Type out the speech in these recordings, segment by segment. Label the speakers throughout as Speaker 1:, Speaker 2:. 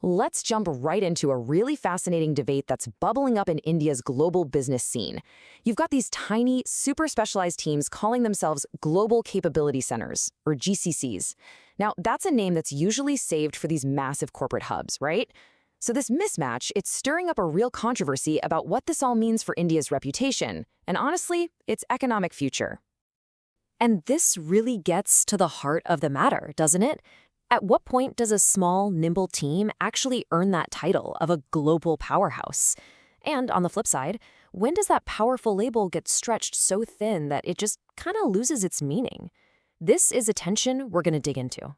Speaker 1: Let's jump right into a really fascinating debate that's bubbling up in India's global business scene. You've got these tiny, super specialized teams calling themselves Global Capability Centers, or GCCs. Now, that's a name that's usually saved for these massive corporate hubs, right? So this mismatch, it's stirring up a real controversy about what this all means for India's reputation, and honestly, its economic future.
Speaker 2: And this really gets to the heart of the matter, doesn't it? At what point does a small, nimble team actually earn that title of a global powerhouse? And on the flip side, when does that powerful label get stretched so thin that it just kind of loses its meaning? This is a tension we're going to dig into.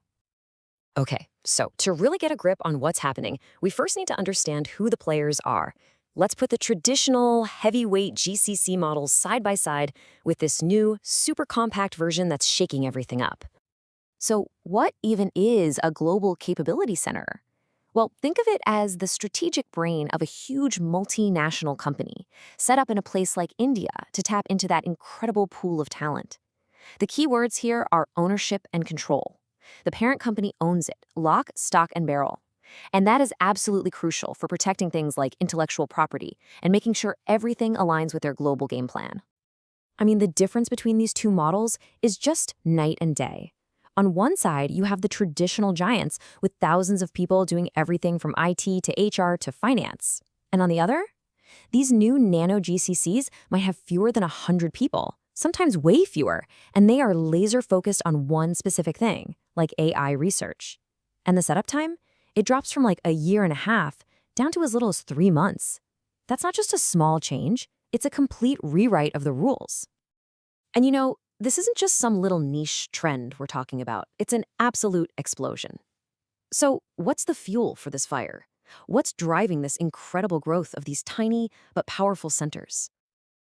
Speaker 2: Okay, so to really get a grip on what's happening, we first need to understand who the players are. Let's put the traditional heavyweight GCC models side by side with this new, super compact version that's shaking everything up. So what even is a global capability center? Well, think of it as the strategic brain of a huge multinational company, set up in a place like India to tap into that incredible pool of talent. The key words here are ownership and control. The parent company owns it, lock, stock, and barrel. And that is absolutely crucial for protecting things like intellectual property and making sure everything aligns with their global game plan. I mean, the difference between these two models is just night and day. On one side, you have the traditional giants with thousands of people doing everything from IT to HR to finance. And on the other, these new nano GCCs might have fewer than 100 people, sometimes way fewer, and they are laser focused on one specific thing, like AI research. And the setup time? It drops from like a year and a half down to as little as 3 months. That's not just a small change, it's a complete rewrite of the rules. And this isn't just some little niche trend we're talking about. It's an absolute explosion. So what's the fuel for this fire? What's driving this incredible growth of these tiny but powerful centers?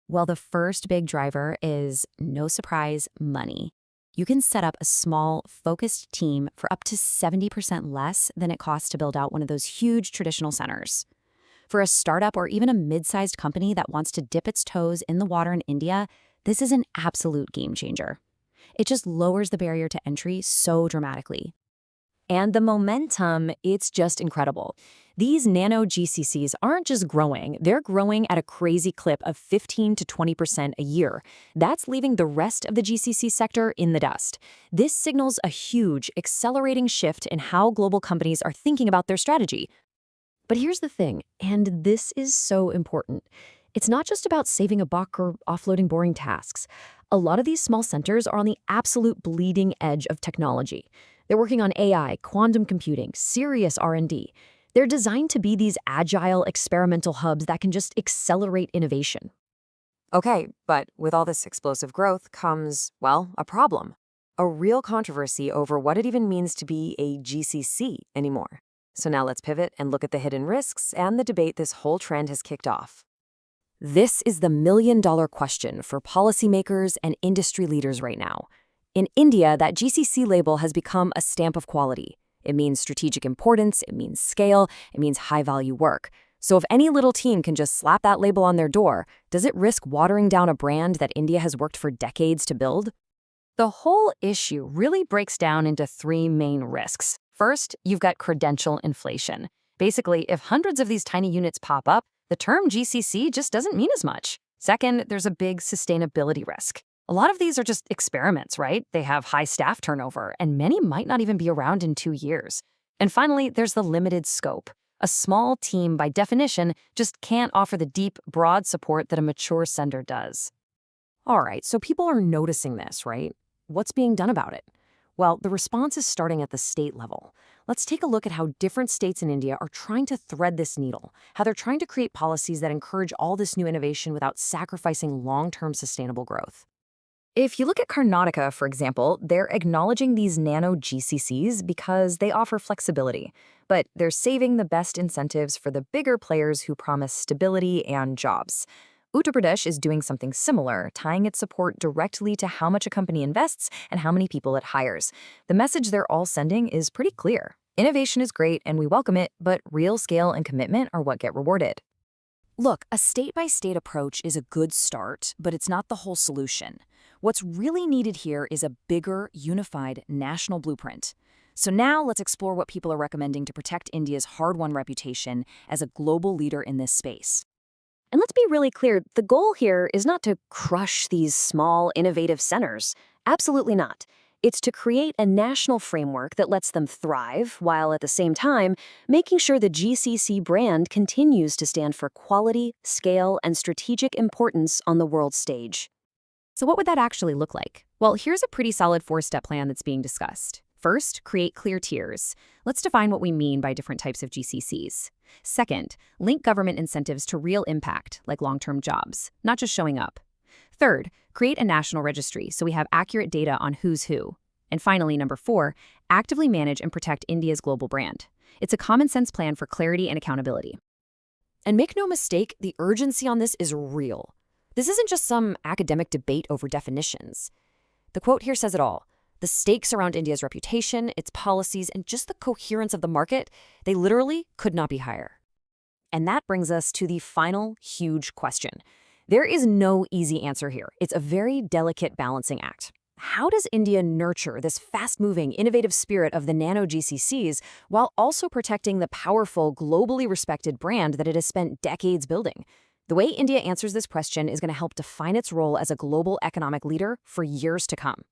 Speaker 2: Well, the first big driver is, no surprise, money. You can set up a small, focused team for up to 70% less than it costs to build out one of those huge traditional centers. For a startup or even a mid-sized company that wants to dip its toes in the water in India, this is an absolute game changer. It just lowers the barrier to entry so dramatically. And the momentum, it's just incredible. These nano GCCs aren't just growing, they're growing at a crazy clip of 15 to 20% a year. That's leaving the rest of the GCC sector in the dust. This signals a huge, accelerating shift in how global companies are thinking about their strategy. But here's the thing, and this is so important. It's not just about saving a buck or offloading boring tasks. A lot of these small centers are on the absolute bleeding edge of technology. They're working on AI, quantum computing, serious R&D. They're designed to be these agile, experimental hubs that can just accelerate innovation. Okay, but with all this explosive growth comes, well, a problem. A real controversy over what it even means to be a GCC anymore. So now let's pivot and look at the hidden risks and the debate this whole trend has kicked off. This is the million-dollar question for policymakers and industry leaders right now. In India, that GCC label has become a stamp of quality. It means strategic importance, it means scale, it means high-value work. So if any little team can just slap that label on their door, does it risk watering down a brand that India has worked for decades to build? The whole issue really breaks down into 3 main risks. First, you've got credential inflation. Basically, if hundreds of these tiny units pop up, the term GCC just doesn't mean as much. Second, there's a big sustainability risk. A lot of these are just experiments, right? They have high staff turnover, and many might not even be around in 2 years. And finally, there's the limited scope. A small team, by definition, just can't offer the deep, broad support that a mature sender does. All right, so people are noticing this, right? What's being done about it? Well, the response is starting at the state level. Let's take a look at how different states in India are trying to thread this needle, how they're trying to create policies that encourage all this new innovation without sacrificing long-term sustainable growth. If you look at Karnataka, for example, they're acknowledging these nano GCCs because they offer flexibility, but they're saving the best incentives for the bigger players who promise stability and jobs. Uttar Pradesh is doing something similar, tying its support directly to how much a company invests and how many people it hires. The message they're all sending is pretty clear. Innovation is great and we welcome it, but real scale and commitment are what get rewarded. Look, a state-by-state approach is a good start, but it's not the whole solution. What's really needed here is a bigger, unified national blueprint.
Speaker 3: So now let's explore what people are recommending to protect India's hard-won reputation as a global leader in this space.
Speaker 2: And let's be really clear, the goal here is not to crush these small, innovative centers. Absolutely not. It's to create a national framework that lets them thrive, while at the same time, making sure the GCC brand continues to stand for quality, scale, and strategic importance on the world stage.
Speaker 1: So what would that actually look like? Well, here's a pretty solid four-step plan that's being discussed. First, create clear tiers. Let's define what we mean by different types of GCCs. Second, link government incentives to real impact, like long-term jobs, not just showing up. Third, create a national registry so we have accurate data on who's who. And finally, number 4, actively manage and protect India's global brand. It's a common-sense plan for clarity and accountability. And make no mistake, the urgency on this is real. This isn't just some academic debate over definitions. The quote here says it all. The stakes around India's reputation, its policies, and just the coherence of the market, they literally could not be higher. And that brings us to the final huge question. There is no easy answer here. It's a very delicate balancing act. How does India nurture this fast-moving, innovative spirit of the nano GCCs while also protecting the powerful, globally respected brand that it has spent decades building? The way India answers this question is going to help define its role as a global economic leader for years to come.